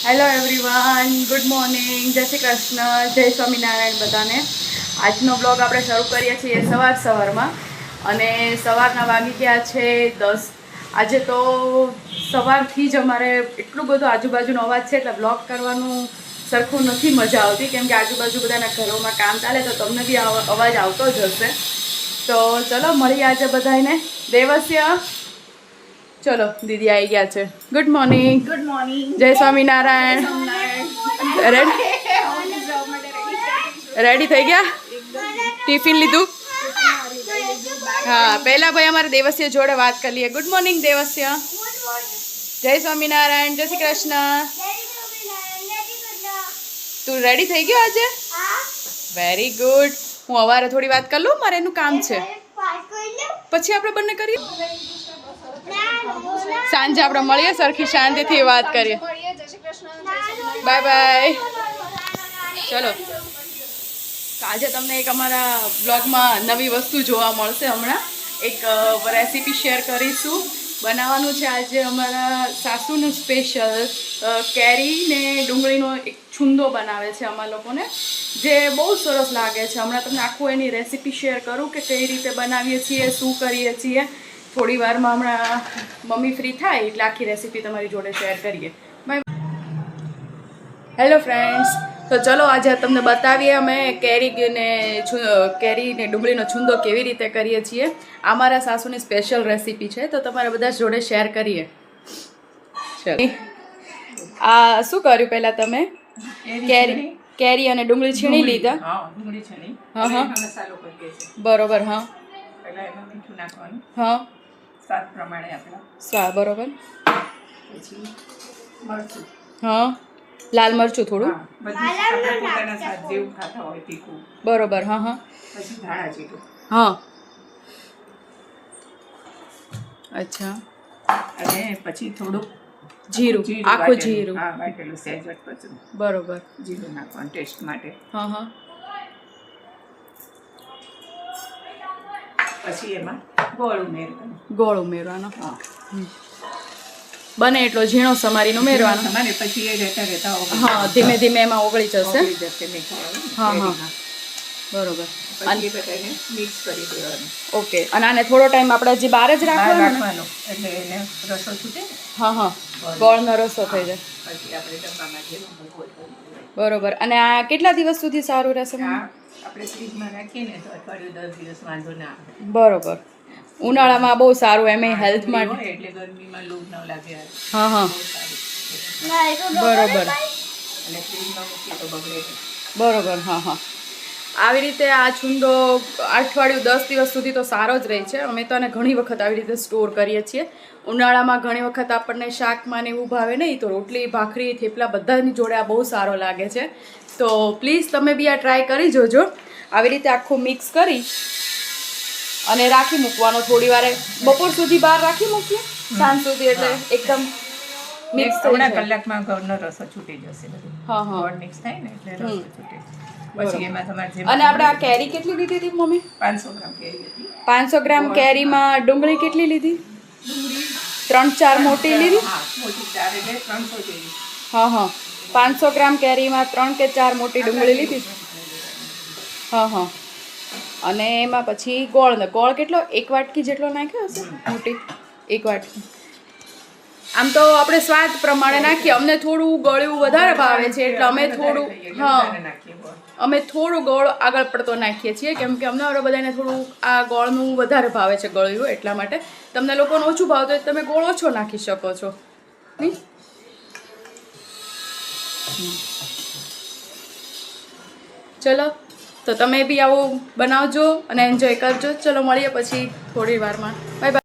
Hello everyone, good morning, જય શ્રી કૃષ્ણ, જય સ્વામિનારાયણ બધાને. આજનો બ્લોગ આપણે શરૂ કરીએ છીએ સવારમાં અને સવારના વાગી ગયા છે 10. આજે તો સવારથી જ અમારે એટલું બધું આજુબાજુનો અવાજ છે એટલે બ્લોગ કરવાનું સરખું નથી મજા આવતી, કેમ કે આજુબાજુ બધાના ઘરોમાં કામ ચાલે તો તમને બી અવાજ આવતો જ હશે. તો ચલો મળીએ આજે બધાને. દેવસ્ય, ચલો દીદી આવી ગયા છે. Good morning. Good morning. જય સ્વામિનારાયણ. રેડી થઈ ગયા? ટિફિન લીધું? હા, પહેલા ભાઈ અમારે દેવસ્ય જોડે વાત કરી લઈએ. Good morning Devasya. જય સ્વામિનારાયણ, જય શ્રી કૃષ્ણ. તું રેડી થઈ ગયો આજે? Very good. હું સવારે થોડી વાત કરી લઉં, મારે એનું કામ છે, પછી આપણે બંને કરીએ. સાંજે આપણે મળીએ, સરખી શાંતિથી વાત કરીએ. Bye bye. ચલો, આજે તમને એક અમારા બ્લોગમાં નવી વસ્તુ જોવા મળશે. હમણાં એક રેસીપી શેર કરીશું. બનાવવાનું છે આજે અમારા સાસુનું સ્પેશિયલ કેરી ને ડુંગળીનો એક છુંદો બનાવે છે અમારા લોકોને, જે બહુ સરસ લાગે છે. હમણાં તમને આખું એની રેસીપી શેર કરું કે કઈ રીતે બનાવીએ છીએ, શું કરીએ છીએ. થોડી વારમાં હમણાં મમ્મી ફ્રી થાય એટલે આખી રેસીપી તમારી જોડે શેર કરીએ. બાય. હેલો ફ્રેન્ડ્સ, તો ચલો આજે તમને બતાવીએ અમે કેરી ને ડુંગળીનો છુંદો કેવી રીતે કરીએ છીએ. આ મારા સાસુની સ્પેશિયલ રેસીપી છે, તો તમારા બધા જોડે શેર કરીએ. ચલો, આ શું કર્યું પહેલાં તમે? કેરી અને ડુંગળી છીણી લીધા. હા, બરોબર. હા, હા, સ્વાદ પ્રમાણે આપણા સ્વાદ બરોબર. પછી મરચું, હા, લાલ મરચું થોડું, બધું આપણે પોતાના સ્વાદ જેવું ખાતા હોય તીખું. બરોબર. હા, હા, પછી ધાણા જીરું, હા, અચ્છા, અને પછી થોડુંક જીરું, આખું જીરું. હા, વાટેલું સહેજ વટપચું. બરોબર. જીરું નાખવાનું ટેસ્ટ માટે. હા, હા, પછી એમાં ગોળ ઉમેરવાનું. ગોળ ઉમેરવાનો. હા, બને એટલો ઝીણો સમારીને ઉમેરવાનો. તમારે પછી એ રહેતા હા, ધીમે ધીમે એમાં ઓગળી જશે. હા, હા, બરોબર. પછી એ બધાને મિક્સ કરી દેવાનું. ઓકે. અને આને થોડો ટાઈમ આપણે હજી બહાર જ રાખવાનો ને? એટલે એને રસો છૂટે. હા, હા, ગોળનો રસો થઈ જાય. પછી આપણે ડબ્બામાં જેવું ગોળ કરી દેવાનું. બરોબર. અને આ કેટલા દિવસ સુધી સારું રહેશે? આપણે ફ્રીજમાં રાખીએ ને તો અઠવાડિયું 10 દિવસ વાંધો ના આવે. બરોબર. ઉનાળામાં બહુ સારું, એમ હેલ્થ માટે. એટલે ગરમીમાં લૂ ન લાગે. હા, હા, બરોબર. અને ફ્રીજમાં મૂકીએ તો બગડે. બરોબર. હા, હા. આવી રીતે આ છુંદો અઠવાડિયું 10 દિવસ સુધી તો સારો જ રહે છે. અમે તો આને ઘણી વખત આવી રીતે સ્ટોર કરીએ છીએ. ઉનાળામાં ઘણી વખત આપણને શાકમાં ને એવું ભાવે નહીં, તો રોટલી, ભાખરી, થેપલા બધાની જોડે આ બહુ સારો લાગે છે. તો પ્લીઝ તમે બી આ ટ્રાય કરી જોજો. આવી રીતે આખું મિક્સ કરી અને રાખી મૂકવાનો થોડી વાર. બપોર સુધી બહાર રાખી મૂકીએ, સાંજ સુધી, એટલે એકદમ મિક્સ થઈ થોડા જાય. કલાકમાં ગોળનો રસો છૂટી જશે બધું. હા, હા, ગોળ મિક્સ થાય ને એટલે રસો છૂટે. પછી એમાં તમારે અને આપણે આ કેરી કેટલી લીધી હતી મમ્મી? 500 ગ્રામ કેરી હતી. 500 ગ્રામ કેરીમાં ડુંગળી કેટલી લીધી? 3-4 મોટી લીધી. હા, મોટી 4 એટલે 300 જેવી. હા, હા, 500 ગ્રામ કેરીમાં 3 કે 4 મોટી ડુંગળી લીધી. હા, હા. અને એમાં પછી ગોળ કેટલો? 1 વાટકી જેટલો નાખ્યો હશે, મોટી 1 વાટકી. આમ તો આપણે સ્વાદ પ્રમાણે નાખીએ. અમને થોડું ગળ્યું વધારે ભાવે છે એટલે અમે થોડું, હા, અમે થોડું ગોળ આગળ પડતો નાખીએ છીએ, કેમ કે અમને બધાને થોડું આ ગોળનું વધારે ભાવે છે, ગળ્યું. એટલા માટે તમને લોકોને ઓછું ભાવતું હોય તમે ગોળ ઓછો નાખી શકો છો. નહીં? ચલો, તો તમે બી આવું બનાવજો અને એન્જોય કરજો. ચલો મળીએ પછી થોડી વારમાં. Bye bye.